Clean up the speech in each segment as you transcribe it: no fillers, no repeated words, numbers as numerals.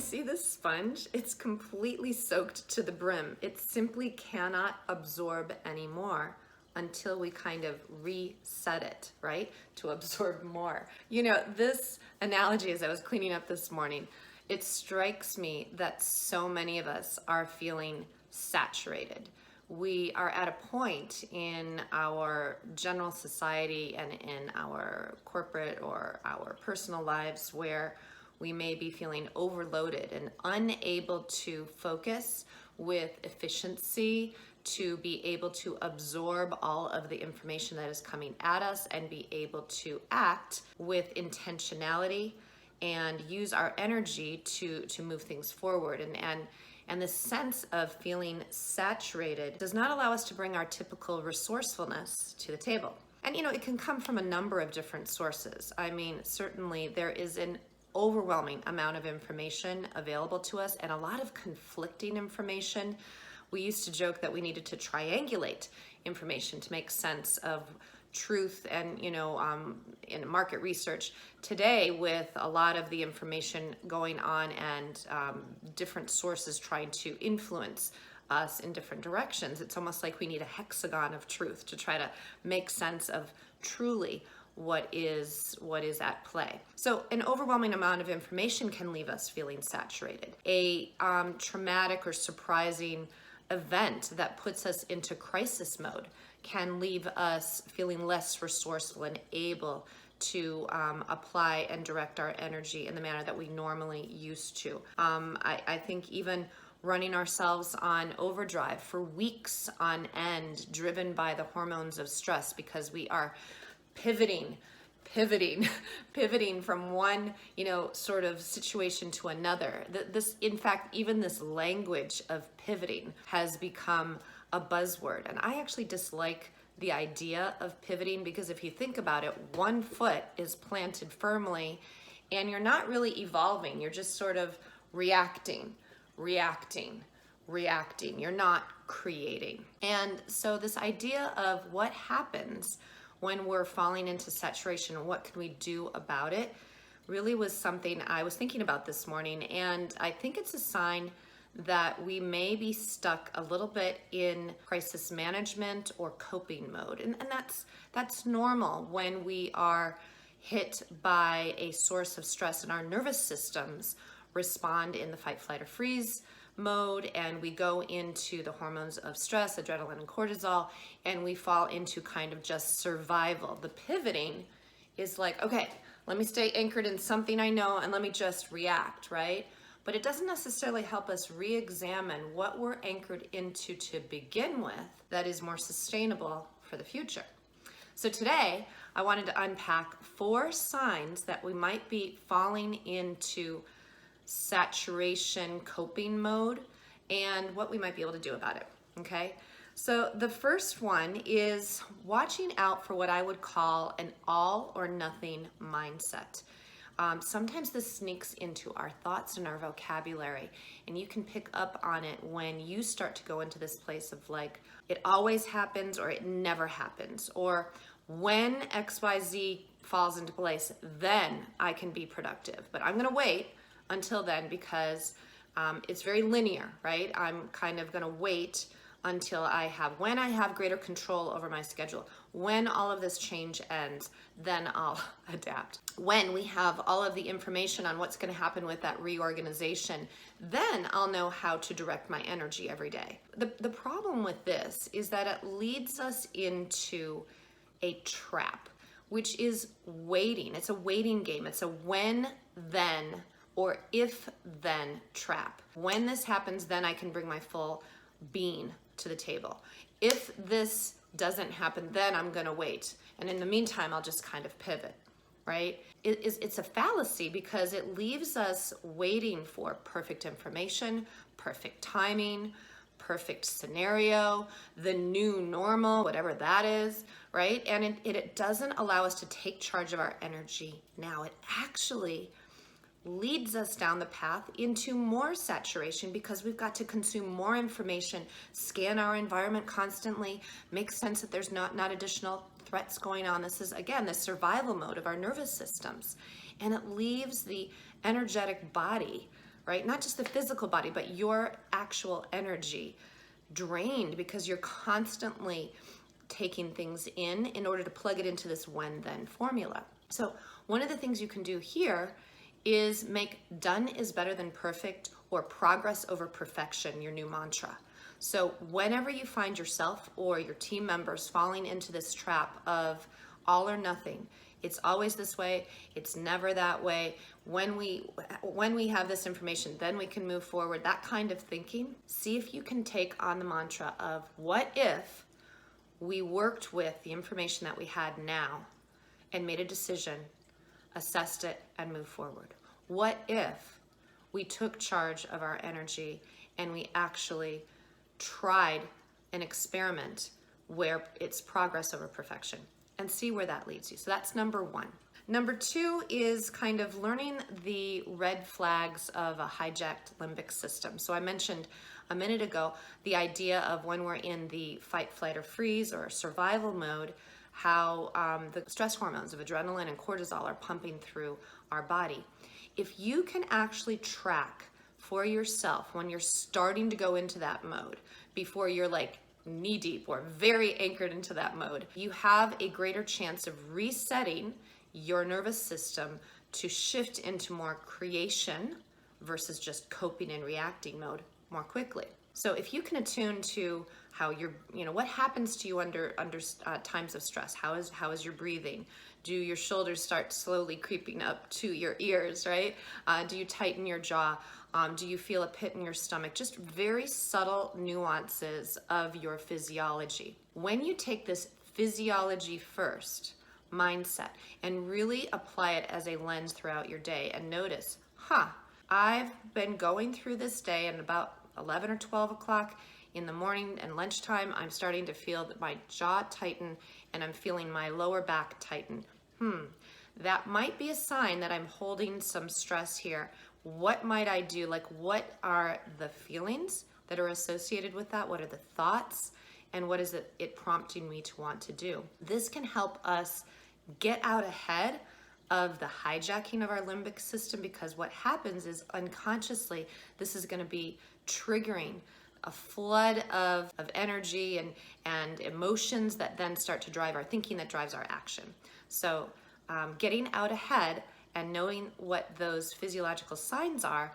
see this sponge? It's completely soaked to the brim. It simply cannot absorb anymore until we kind of reset it, right? To absorb more. You know, this analogy, as I was cleaning up this morning, it strikes me that so many of us are feeling saturated. We are at a point in our general society and in our corporate or our personal lives where we may be feeling overloaded and unable to focus with efficiency, to be able to absorb all of the information that is coming at us and be able to act with intentionality and use our energy to move things forward. And the sense of feeling saturated does not allow us to bring our typical resourcefulness to the table. And you know, it can come from a number of different sources. I mean, certainly there is an overwhelming amount of information available to us and a lot of conflicting information. We used to joke that we needed to triangulate information to make sense of truth and, you know, in market research. Today, with a lot of the information going on and different sources trying to influence us in different directions, it's almost like we need a hexagon of truth to try to make sense of truly what is at play. So an overwhelming amount of information can leave us feeling saturated. A traumatic or surprising event that puts us into crisis mode can leave us feeling less resourceful and able to apply and direct our energy in the manner that we normally used to. I think even running ourselves on overdrive for weeks on end, driven by the hormones of stress, because we are pivoting from one, you know, sort of situation to another. This, in fact, even this language of pivoting has become a buzzword. And I actually dislike the idea of pivoting, because if you think about it, one foot is planted firmly and you're not really evolving. You're just sort of reacting. You're not creating. And so this idea of what happens when we're falling into saturation and what can we do about it really was something I was thinking about this morning. And I think it's a sign that we may be stuck a little bit in crisis management or coping mode. And that's normal when we are hit by a source of stress and our nervous systems respond in the fight, flight, or freeze mode, and we go into the hormones of stress, adrenaline and cortisol, and we fall into kind of just survival. The pivoting is like, okay, let me stay anchored in something I know and let me just react, right? But it doesn't necessarily help us re-examine what we're anchored into to begin with that is more sustainable for the future. So today, I wanted to unpack 4 signs that we might be falling into saturation coping mode and what we might be able to do about it, okay? So the first one is watching out for what I would call an all or nothing mindset. Sometimes this sneaks into our thoughts and our vocabulary, and you can pick up on it when you start to go into this place of like, it always happens or it never happens, or when XYZ falls into place, then I can be productive. But I'm gonna wait until then because it's very linear, right? I'm kind of gonna wait until when I have greater control over my schedule, when all of this change ends, then I'll adapt. When we have all of the information on what's gonna happen with that reorganization, then I'll know how to direct my energy every day. The problem with this is that it leads us into a trap, which is waiting. It's a waiting game. It's a when, then, or if then trap. When this happens, then I can bring my full being to the table. If this doesn't happen, then I'm gonna wait. And in the meantime, I'll just kind of pivot, right? It's a fallacy because it leaves us waiting for perfect information, perfect timing, perfect scenario, the new normal, whatever that is, right? And it doesn't allow us to take charge of our energy now. It actually leads us down the path into more saturation because we've got to consume more information, scan our environment constantly, make sense that there's not additional threats going on. This is, again, the survival mode of our nervous systems. And it leaves the energetic body right? Not just the physical body, but your actual energy drained because you're constantly taking things in order to plug it into this when then formula. So one of the things you can do here is make done is better than perfect or progress over perfection your new mantra. So whenever you find yourself or your team members falling into this trap of all or nothing, it's always this way, it's never that way. When we have this information, then we can move forward. That kind of thinking. See if you can take on the mantra of what if we worked with the information that we had now and made a decision, assessed it, and moved forward. What if we took charge of our energy and we actually tried an experiment where it's progress over perfection, and see where that leads you. So that's number one. Number two is kind of learning the red flags of a hijacked limbic system. So I mentioned a minute ago the idea of when we're in the fight, flight, or freeze or survival mode, how the stress hormones of adrenaline and cortisol are pumping through our body. If you can actually track for yourself when you're starting to go into that mode, before you're like knee deep or very anchored into that mode, you have a greater chance of resetting your nervous system to shift into more creation versus just coping and reacting mode more quickly. So if you can attune to how you're, what happens to you under times of stress? How is your breathing? Do your shoulders start slowly creeping up to your ears, right? Do you tighten your jaw? Do you feel a pit in your stomach? Just very subtle nuances of your physiology. When you take this physiology first mindset and really apply it as a lens throughout your day and notice, I've been going through this day, and about 11 or 12 o'clock in the morning and lunchtime, I'm starting to feel that my jaw tighten and I'm feeling my lower back tighten. That might be a sign that I'm holding some stress here. What might I do? Like, what are the feelings that are associated with that? What are the thoughts? And what is it prompting me to want to do? This can help us get out ahead of the hijacking of our limbic system, because what happens is unconsciously, this is going to be triggering a flood of energy and emotions that then start to drive our thinking, that drives our action. So getting out ahead and knowing what those physiological signs are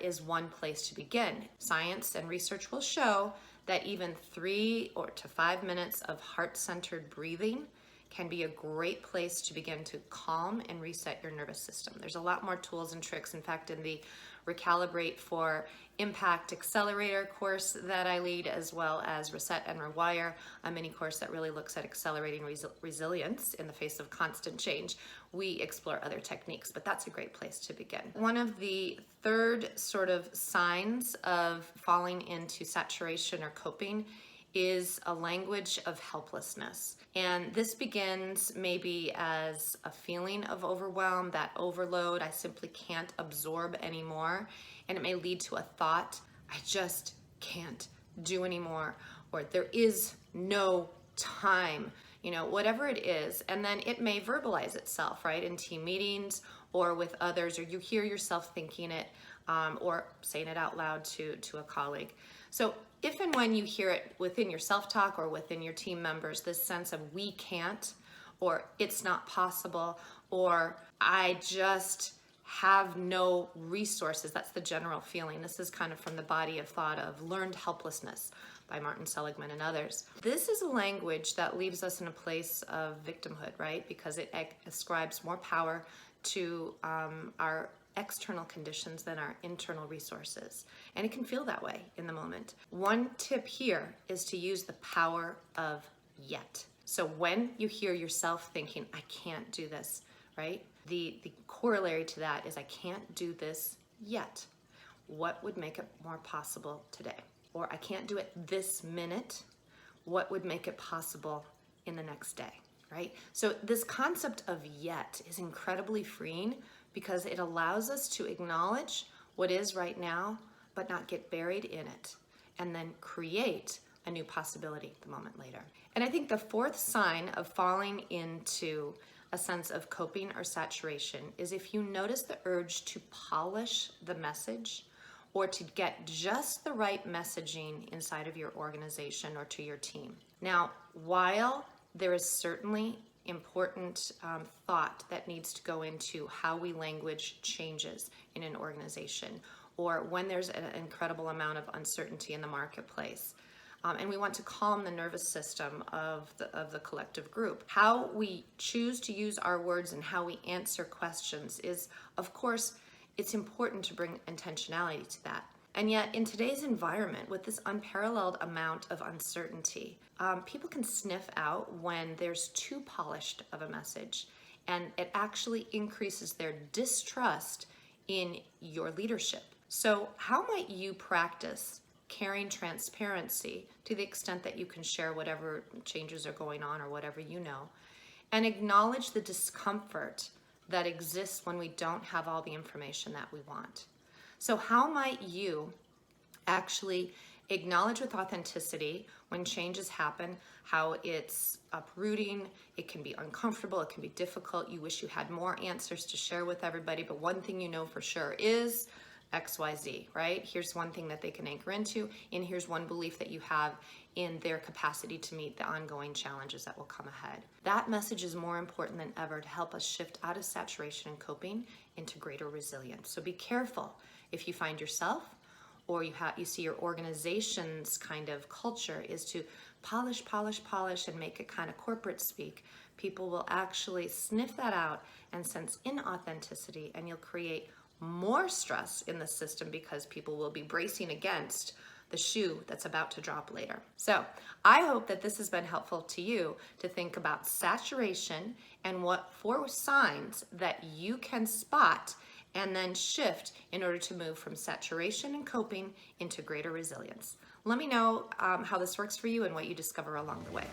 is one place to begin. Science and research will show that even 3 to 5 minutes of heart-centered breathing can be a great place to begin to calm and reset your nervous system. There's a lot more tools and tricks. In fact, in the Recalibrate for Impact Accelerator course that I lead, as well as Reset and Rewire, a mini course that really looks at accelerating resilience in the face of constant change, we explore other techniques, but that's a great place to begin. One of the third sort of signs of falling into saturation or coping is a language of helplessness. And this begins maybe as a feeling of overwhelm, that overload, I simply can't absorb anymore. And it may lead to a thought, I just can't do anymore, or there is no time, whatever it is. And then it may verbalize itself, right, in team meetings or with others, or you hear yourself thinking it or saying it out loud to a colleague. So if and when you hear it within your self-talk or within your team members, this sense of we can't, or it's not possible, or I just have no resources, that's the general feeling. This is kind of from the body of thought of Learned Helplessness by Martin Seligman and others. This is a language that leaves us in a place of victimhood, right? Because it ascribes more power to our external conditions than our internal resources. And it can feel that way in the moment. One tip here is to use the power of yet. So when you hear yourself thinking, I can't do this, right? The corollary to that is I can't do this yet. What would make it more possible today? Or I can't do it this minute. What would make it possible in the next day, right? So this concept of yet is incredibly freeing, because it allows us to acknowledge what is right now, but not get buried in it, and then create a new possibility the moment later. And I think the fourth sign of falling into a sense of coping or saturation is if you notice the urge to polish the message or to get just the right messaging inside of your organization or to your team. Now, while there is certainly important thought that needs to go into how we language changes in an organization or when there's an incredible amount of uncertainty in the marketplace, and we want to calm the nervous system of the collective group. How we choose to use our words and how we answer questions is, of course, it's important to bring intentionality to that. And yet, in today's environment, with this unparalleled amount of uncertainty, people can sniff out when there's too polished of a message, and it actually increases their distrust in your leadership. So how might you practice caring transparency to the extent that you can share whatever changes are going on or whatever you know, and acknowledge the discomfort that exists when we don't have all the information that we want? So how might you actually acknowledge with authenticity when changes happen, how it's uprooting, it can be uncomfortable, it can be difficult, you wish you had more answers to share with everybody, but one thing you know for sure is XYZ, right? Here's one thing that they can anchor into, and here's one belief that you have in their capacity to meet the ongoing challenges that will come ahead. That message is more important than ever to help us shift out of saturation and coping into greater resilience. So be careful if you find yourself or you see your organization's kind of culture is to polish, and make it kind of corporate speak. People will actually sniff that out and sense inauthenticity, and you'll create more stress in the system because people will be bracing against the shoe that's about to drop later. So I hope that this has been helpful to you to think about saturation and what 4 signs that you can spot and then shift in order to move from saturation and coping into greater resilience. Let me know how this works for you and what you discover along the way.